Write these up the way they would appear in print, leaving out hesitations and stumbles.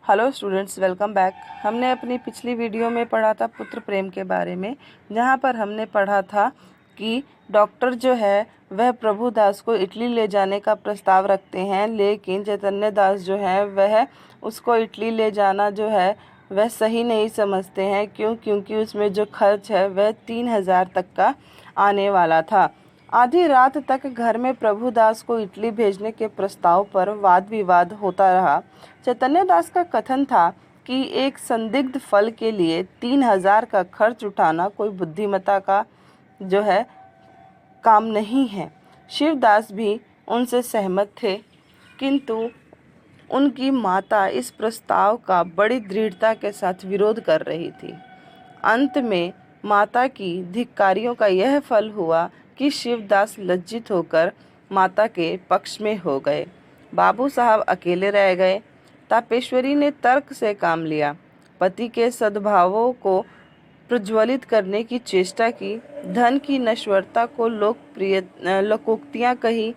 Hello students, welcome back. हमने अपनी पिछली वीडियो में पढ़ा था पुत्र प्रेम के बारे में, जहाँ पर हमने पढ़ा था कि डॉक्टर जो है वह प्रभुदास को इटली ले जाने का प्रस्ताव रखते हैं, लेकिन चैतन्य दास जो है वह उसको इटली ले जाना जो है वह सही नहीं समझते हैं। क्योंकि उसमें जो खर्च है वह 3,000 तक का आने वाला था। आधी रात तक घर में प्रभुदास को इटली भेजने के प्रस्ताव पर वाद विवाद होता रहा। चैतन्य दास का कथन था कि एक संदिग्ध फल के लिए 3,000 का खर्च उठाना कोई बुद्धिमत्ता का जो है काम नहीं है। शिवदास भी उनसे सहमत थे, किंतु उनकी माता इस प्रस्ताव का बड़ी दृढ़ता के साथ विरोध कर रही थी। अंत में माता की धिक्कारियों का यह फल हुआ कि शिवदास लज्जित होकर माता के पक्ष में हो गए। बाबू साहब अकेले रह गए। तापेश्वरी ने तर्क से काम लिया, पति के सद्भावों को प्रज्वलित करने की चेष्टा की, धन की नश्वरता को लोकोक्तियाँ कही।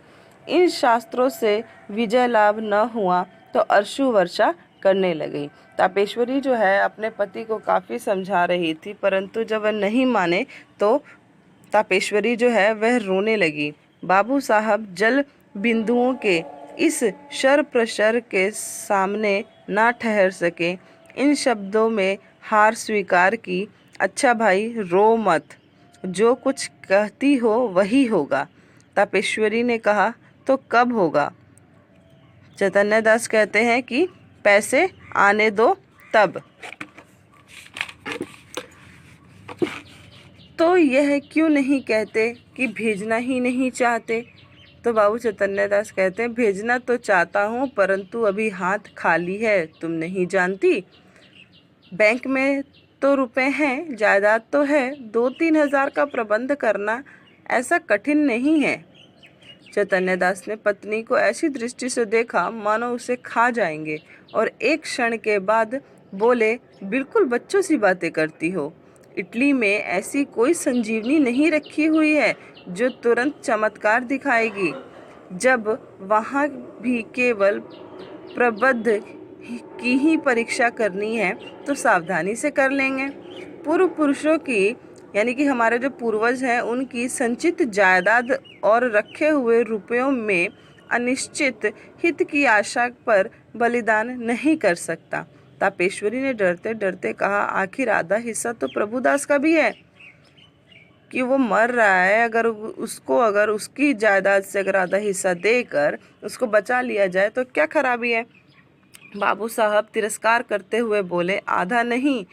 इन शास्त्रों से विजय लाभ न हुआ तो अश्रु वर्षा करने लगी। तापेश्वरी जो है अपने पति को काफ़ी समझा रही थी, परंतु जब वह नहीं माने तो तापेश्वरी जो है वह रोने लगी। बाबू साहब जल बिंदुओं के इस शर प्रशर के सामने ना ठहर सके। इन शब्दों में हार स्वीकार की। अच्छा भाई, रो मत, जो कुछ कहती हो वही होगा। तापेश्वरी ने कहा, तो कब होगा? चैतन्य दास कहते हैं कि पैसे आने दो तब। तो यह क्यों नहीं कहते कि भेजना ही नहीं चाहते? तो बाबू चैतन्य दास कहते हैं, भेजना तो चाहता हूँ, परंतु अभी हाथ खाली है, तुम नहीं जानती। बैंक में तो रुपए हैं, जायदाद तो है, 2-3 हज़ार का प्रबंध करना ऐसा कठिन नहीं है। चैतन्य दास ने पत्नी को ऐसी दृष्टि से देखा मानो उसे खा जाएंगे, और एक क्षण के बाद बोले, बिल्कुल बच्चों सी बातें करती हो। इटली में ऐसी कोई संजीवनी नहीं रखी हुई है जो तुरंत चमत्कार दिखाएगी। जब वहाँ भी केवल प्रबंध की ही परीक्षा करनी है तो सावधानी से कर लेंगे। पूर्व पुरुषों की यानी कि हमारे जो पूर्वज हैं उनकी संचित जायदाद और रखे हुए रुपयों में अनिश्चित हित की आशा पर बलिदान नहीं कर सकता। तापेश्वरी ने डरते डरते कहा, आखिर आधा हिस्सा तो प्रभुदास का भी है कि वो मर रहा है। अगर उसकी जायदाद से अगर आधा हिस्सा देकर उसको बचा लिया जाए तो क्या खराबी है? बाबू साहब तिरस्कार करते हुए बोले, आधा नहीं,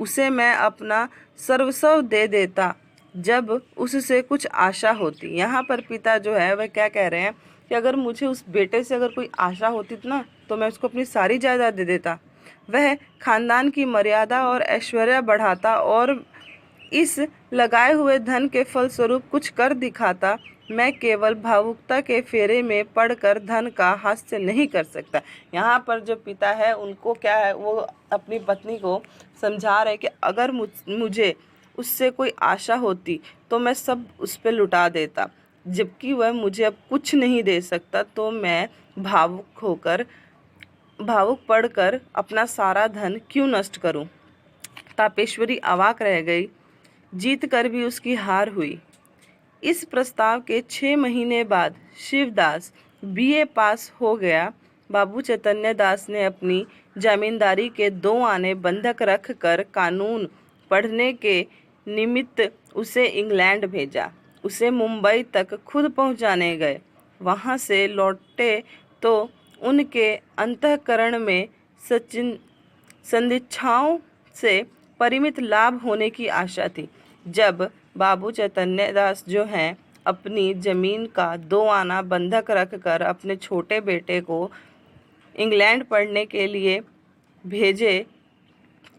उसे मैं अपना सर्वस्व दे देता जब उससे कुछ आशा होती। यहाँ पर पिता जो है वह क्या कह रहे हैं कि अगर मुझे उस बेटे से अगर कोई आशा होती ना तो मैं उसको अपनी सारी जायदाद दे देता। वह खानदान की मर्यादा और ऐश्वर्य बढ़ाता और इस लगाए हुए धन के फलस्वरूप कुछ कर दिखाता। मैं केवल भावुकता के फेरे में पड़कर धन का हास्य नहीं कर सकता। यहाँ पर जो पिता है उनको क्या है, वो अपनी पत्नी को समझा रहे कि अगर मुझे उससे कोई आशा होती तो मैं सब उस पर लुटा देता, जबकि वह मुझे अब कुछ नहीं दे सकता, तो मैं भावुक पड़कर अपना सारा धन क्यों नष्ट करूं? तापेश्वरी अवाक रह गई। जीत कर भी उसकी हार हुई। इस प्रस्ताव के 6 महीने बाद शिवदास बीए पास हो गया। बाबू चैतन्य दास ने अपनी जमींदारी के 2 आने बंधक रख कर कानून पढ़ने के निमित्त उसे इंग्लैंड भेजा। उसे मुंबई तक खुद पहुंचाने गए। वहां से लौटे तो उनके अंतःकरण में सदिच्छाओं से परिमित लाभ होने की आशा थी। जब बाबू चैतन्य दास जो हैं अपनी ज़मीन का 2 आना बंधक रख कर अपने छोटे बेटे को इंग्लैंड पढ़ने के लिए भेजे,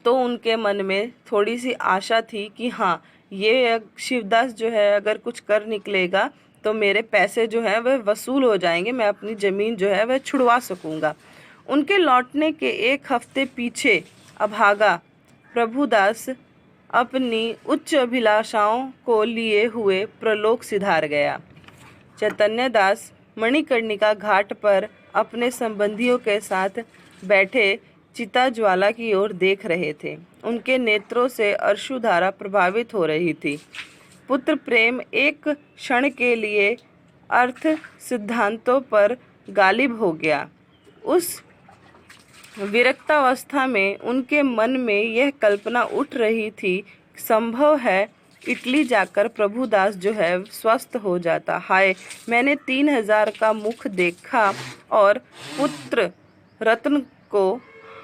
तो उनके मन में थोड़ी सी आशा थी कि हाँ, ये शिवदास जो है अगर कुछ कर निकलेगा तो मेरे पैसे जो है वह वसूल हो जाएंगे, मैं अपनी ज़मीन जो है वह छुड़वा सकूँगा। उनके लौटने के 1 हफ्ते पीछे अभागा प्रभुदास अपनी उच्च अभिलाषाओं को लिए हुए प्रलोक सिधार गया। चैतन्य दास मणिकर्णिका घाट पर अपने संबंधियों के साथ बैठे चिता ज्वाला की ओर देख रहे थे। उनके नेत्रों से अश्रुधारा प्रभावित हो रही थी। पुत्र प्रेम एक क्षण के लिए अर्थ सिद्धांतों पर गालिब हो गया। उस विरक्तावस्था में उनके मन में यह कल्पना उठ रही थी, संभव है इटली जाकर प्रभुदास जो है स्वस्थ हो जाता। हाय, मैंने 3000 का मुख देखा और पुत्र रत्न को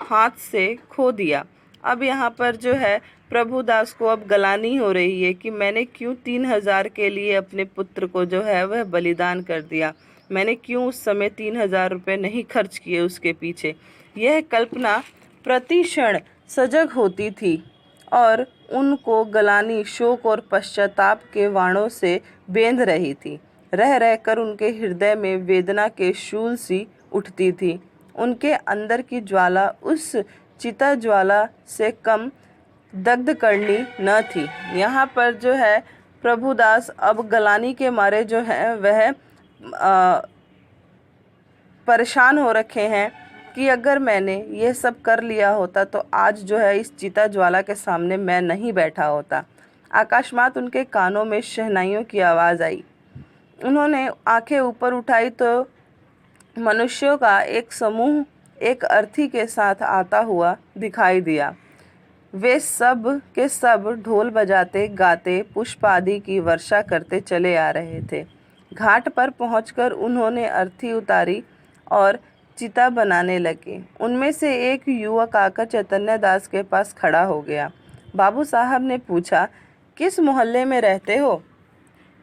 हाथ से खो दिया। अब यहाँ पर जो है प्रभुदास को अब गलानी हो रही है कि मैंने क्यों 3000 के लिए अपने पुत्र को जो है वह बलिदान कर दिया, मैंने क्यों उस समय 3000 रुपये नहीं खर्च किए उसके पीछे। यह कल्पना प्रति क्षण सजग होती थी और उनको गलानी शोक और पश्चाताप के वाणों से बेंध रही थी। रह रहकर उनके हृदय में वेदना के शूल सी उठती थी। उनके अंदर की ज्वाला उस चिता ज्वाला से कम दग्ध करनी न थी। यहाँ पर जो है प्रभुदास अब गलानी के मारे जो है वह परेशान हो रखे हैं कि अगर मैंने ये सब कर लिया होता तो आज जो है इस चिता ज्वाला के सामने मैं नहीं बैठा होता। आकाशमात उनके कानों में शहनाइयों की आवाज़ आई। उन्होंने आंखें ऊपर उठाई तो मनुष्यों का एक समूह एक अर्थी के साथ आता हुआ दिखाई दिया। वे सब के सब ढोल बजाते गाते पुष्प आदि की वर्षा करते चले आ रहे थे। घाट पर पहुंचकर उन्होंने अर्थी उतारी और चिता बनाने लगे। उनमें से एक युवक आकर चैतन्य दास के पास खड़ा हो गया। बाबू साहब ने पूछा, किस मोहल्ले में रहते हो?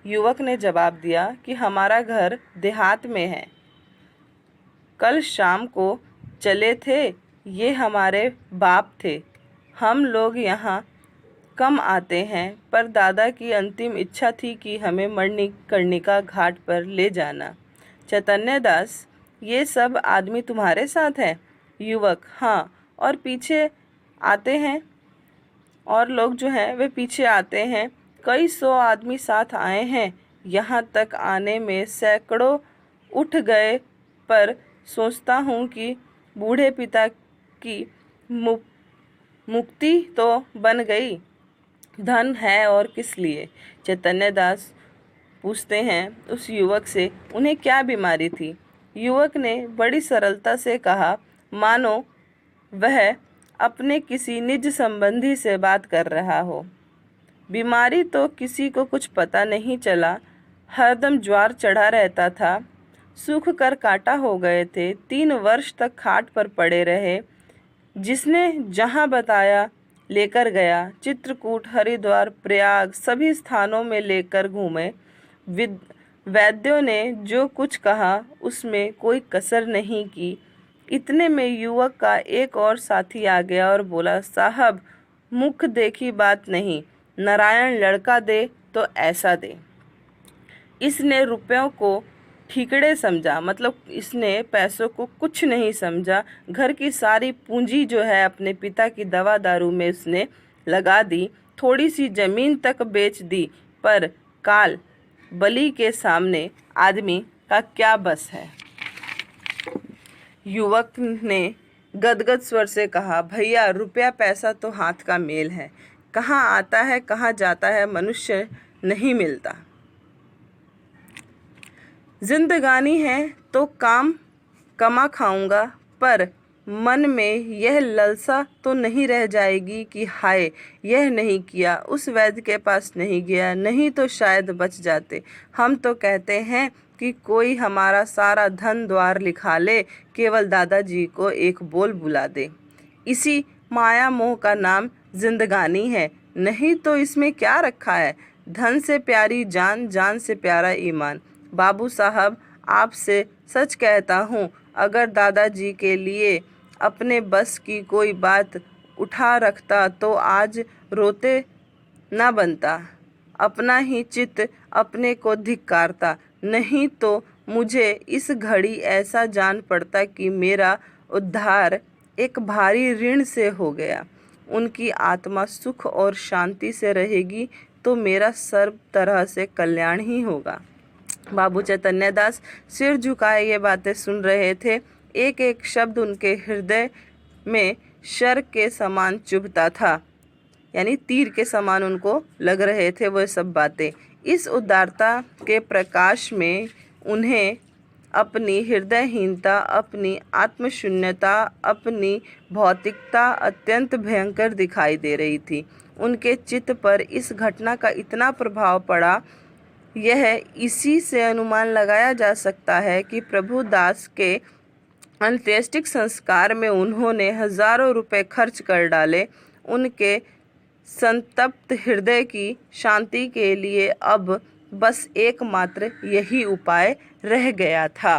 युवक ने जवाब दिया कि हमारा घर देहात में है। कल शाम को चले थे, ये हमारे बाप थे। हम लोग यहाँ कम आते हैं, पर दादा की अंतिम इच्छा थी कि हमें मणिकर्णिका घाट पर ले जाना। चैतन्य दास, ये सब आदमी तुम्हारे साथ हैं? युवक, हाँ, और पीछे आते हैं, और लोग जो हैं वे पीछे आते हैं। कई 100 आदमी साथ आए हैं। यहाँ तक आने में सैकड़ों उठ गए, पर सोचता हूँ कि बूढ़े पिता की मुक्ति तो बन गई। धन है और किस लिए? चैतन्य दास पूछते हैं उस युवक से, उन्हें क्या बीमारी थी? युवक ने बड़ी सरलता से कहा, मानो वह अपने किसी निज संबंधी से बात कर रहा हो। बीमारी तो किसी को कुछ पता नहीं चला, हरदम ज्वार चढ़ा रहता था, सूख कर काटा हो गए थे। 3 वर्ष तक खाट पर पड़े रहे। जिसने जहाँ बताया लेकर गया, चित्रकूट, हरिद्वार, प्रयाग सभी स्थानों में लेकर घूमे। वैद्यों ने जो कुछ कहा उसमें कोई कसर नहीं की। इतने में युवक का एक और साथी आ गया और बोला, साहब, मुख देखी बात नहीं, नारायण लड़का दे तो ऐसा दे। इसने रुपयों को ठीकड़े समझा, मतलब इसने पैसों को कुछ नहीं समझा। घर की सारी पूंजी जो है अपने पिता की दवा दारू में उसने लगा दी, थोड़ी सी ज़मीन तक बेच दी, पर काल बलि के सामने आदमी का क्या बस है। युवक ने गदगद स्वर से कहा, भैया, रुपया पैसा तो हाथ का मेल है, कहाँ आता है कहाँ जाता है, मनुष्य नहीं मिलता। जिंदगानी है तो काम कमा खाऊंगा, पर मन में यह ललसा तो नहीं रह जाएगी कि हाय, यह नहीं किया, उस वैद्य के पास नहीं गया, नहीं तो शायद बच जाते। हम तो कहते हैं कि कोई हमारा सारा धन द्वार लिखा ले, केवल दादाजी को एक बोल बुला दे। इसी माया मोह का नाम जिंदगानी है, नहीं तो इसमें क्या रखा है? धन से प्यारी जान, जान से प्यारा ईमान। बाबू साहब, आपसे सच कहता हूँ, अगर दादाजी के लिए अपने बस की कोई बात उठा रखता तो आज रोते ना बनता, अपना ही चित्त अपने को धिक्कारता। नहीं तो मुझे इस घड़ी ऐसा जान पड़ता कि मेरा उद्धार एक भारी ऋण से हो गया। उनकी आत्मा सुख और शांति से रहेगी तो मेरा सर्व तरह से कल्याण ही होगा। बाबू चैतन्य दास सिर झुकाए ये बातें सुन रहे थे। एक एक शब्द उनके हृदय में शर के समान चुभता था, यानी तीर के समान उनको लग रहे थे वह सब बातें। इस उदारता के प्रकाश में उन्हें अपनी हृदयहीनता, अपनी आत्मशून्यता, अपनी भौतिकता अत्यंत भयंकर दिखाई दे रही थी। उनके चित्त पर इस घटना का इतना प्रभाव पड़ा, यह इसी से अनुमान लगाया जा सकता है कि प्रभु दास के अंत्येष्टि संस्कार में उन्होंने हजारों रुपए खर्च कर डाले। उनके संतप्त हृदय की शांति के लिए अब बस एकमात्र यही उपाय रह गया था।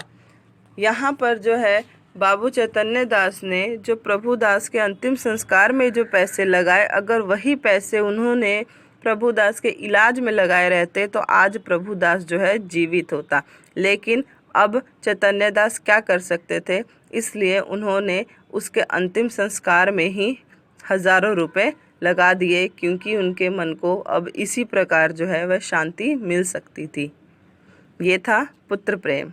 यहाँ पर जो है बाबू चैतन्य दास ने जो प्रभु दास के अंतिम संस्कार में जो पैसे लगाए, अगर वही पैसे उन्होंने प्रभु दास के इलाज में लगाए रहते तो आज प्रभु दास जो है जीवित होता। लेकिन अब चैतन्य दास क्या कर सकते थे, इसलिए उन्होंने उसके अंतिम संस्कार में ही हजारों रुपए लगा दिए, क्योंकि उनके मन को अब इसी प्रकार जो है वह शांति मिल सकती थी। ये था पुत्र प्रेम।